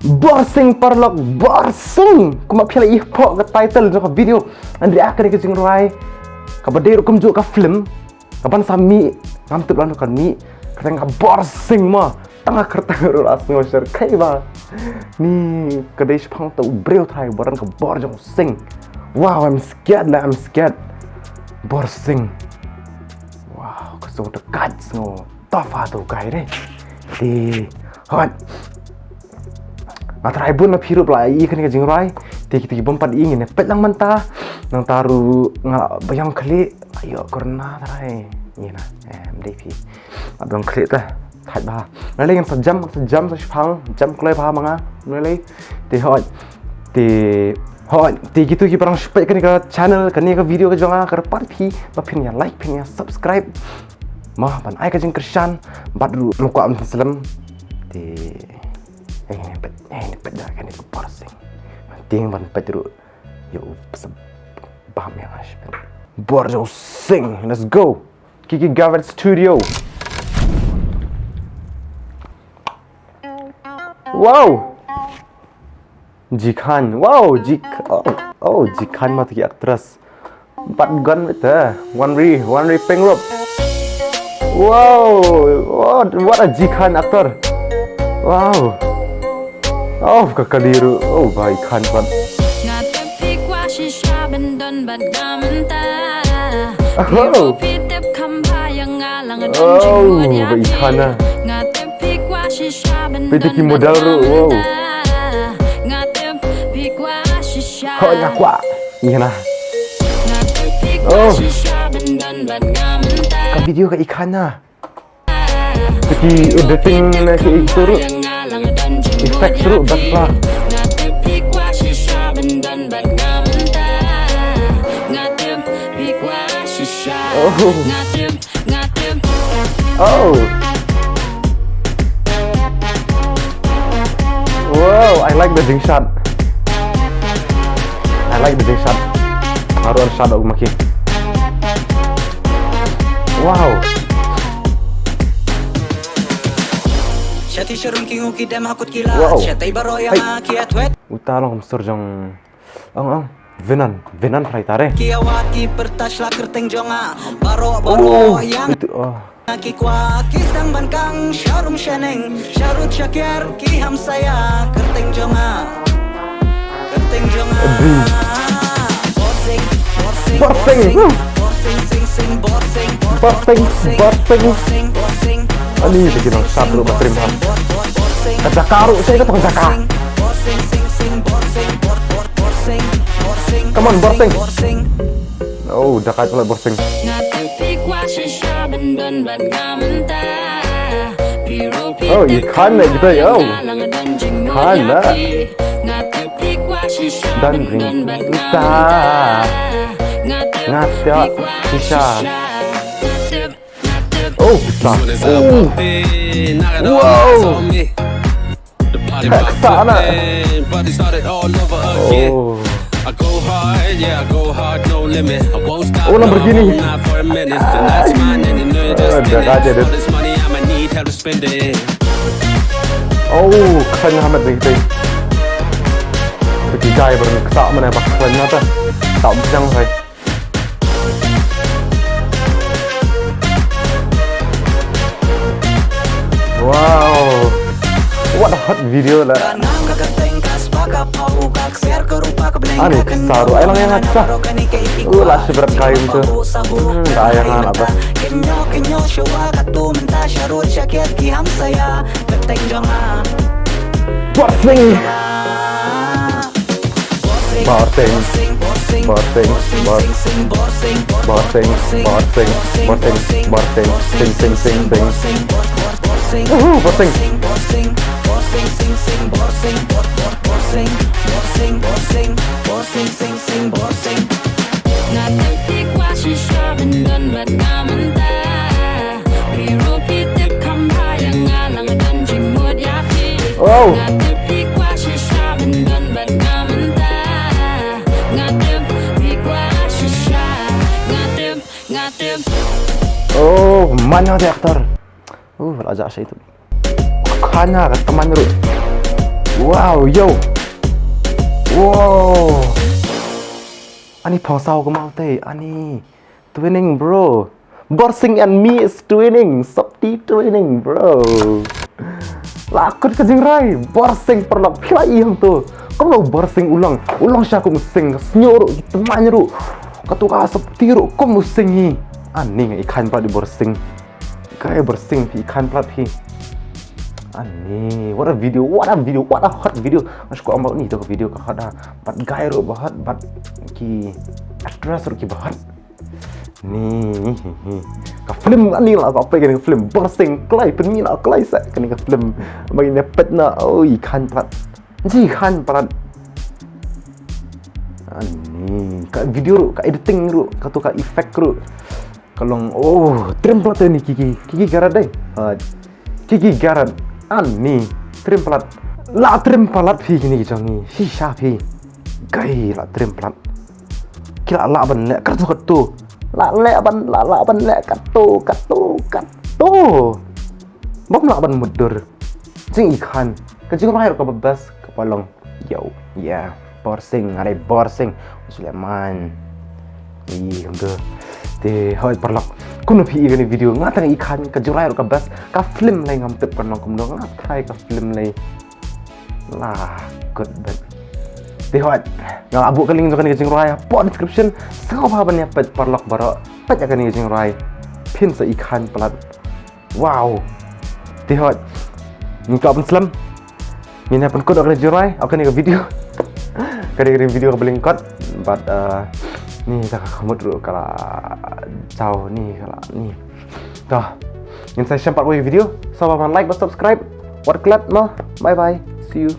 Borsing parlok borsing. Kuma pila ihpo ke title joko video. Andri akan ke jing rai. Kabade kum ju ka film. Kapan sami ngam tu lan kan mi. Kata ngam borsing ma. Tengah kertang ru as ngosher kai ba. Ni kadai spang tu breu thai boran ka bor jong sing. Wow, I'm scared lah, I'm scared. Borsing. Wow, kasong dekat ngo. Tafa tu kai re. Di hot. Try pun na hirup lah ikan ke jing rai. Tiki bompat ingin pet lang manta nang taru nga bayang kali ayo korna try. Ina MDP. Abang kali ta. Thai ba. Nalai yang sejam sa phang jam klai ba manga. Nalai ti hot. Ti gitu ki parang spek kan ke channel kan ke video ke jonga ke part phi ba phin ya like phin ya subscribe. Mah pan ai ka jing Christian bat ru ko am Muslim ti pet dah kan itu borsing. Ting ban pet ru yo paham yang aspen. Borsing, let's go. Kiki Garrett Studio. Wow. Jikhan, wow, Jikhan mah tu aktris. 4 gun betul. One re peng rope. Wow, what a Jikhan actor. Wow. Oh, kakaliru. Oh, baik kan pan. Oh, baik kan ah. Piti modal ru. Wow. Oh, nyakwa. Iya nah. Oh. Ka video ka ikan na. Piti editing na si itu ru. Effect seru bakla. Oh. Wow, I like the jing shot. Haruan shot aku makin. Wow. Wow. Utalong surjong Venan fry tare. Oh, itu Ki kwa kisang bankang syarum sheneng syarut syakir ki ham saya kerteng jonga borsing ani lagi nang satu batrim ham kata karu saya kata kata come on borsing oh dekat oleh borsing oh ikan lah kita ya ikan lah dan ring kita ngatia sisa oh bisa wow sana oh oh Lamborghini jaga aja deh oh keren amat begitu ketiga ya berkesak mana pas kerennya tuh tak bisa saya wow what a hot video lah ani saru ay lang yang aksa lah seberat kayu itu kayangan apa wow oh mana dia aktor ajak saya itu kana teman ru Wow, yo. Wow. Ani phong sao ke mau teh? Ani twinning, bro. Borsing and me is twinning. Sabti twinning, bro. Lakon ke jing rai. Borsing perlu pilai yang tu. Kau mau borsing ulang. Ulang siya kung sing. Senyuru teman ru. Katuka sabti ru. Kau mau singi. Ani nga ikan plat di borsing. Kaya borsing pi ikan plat pi. Ani, what a video, what a hot video. Mas ko ambak ni tu ke video ka hot ah. Bat gaya ru bahat, bat ki address ru ki bahat. Ni, ka film ani lah apa ke film borsing klai pen mi nak klai sa ke ka film bagi nepet na oi kan plat. Ji kan plat. Ani, ka video ru, ka editing ru, ka tu ka effect ru. Kalong trim plat ni Kiki garat dai. Kiki garat. Ani trim plat. La trim plat phi ni jangi. Hi sha phi. Gai la trim plat. Kila la ban le kat tu. La ban le kat tu. Bom la ban mudur. Jing ikan. Ka jing rai ka bebas ka palong. Yo, yeah. Borsing, ada borsing. Sulaiman. Ih, enggak. Te hoi perlok. Kuno pi ini video ngatang ikan ka jurai ka bas ka film lai ngam tep kan kom dong ngatai ka film lai. Lah, good bet. Te hoi. Ngal abu ka link kan jing rai po description. Sao pa ban ya pet perlok baro. Pet ya kan jing rai. Pin sa ikan pelat. Wow. Te hoi. Ni ka pun slam. Ni na pun kod ka jing rai. Akan ni ka video. Kali video ka belingkot but ni tak kamu dulu kalau jauh ni kalau ni dah ini saya sempat buat video so like dan subscribe what kelab no bye bye see you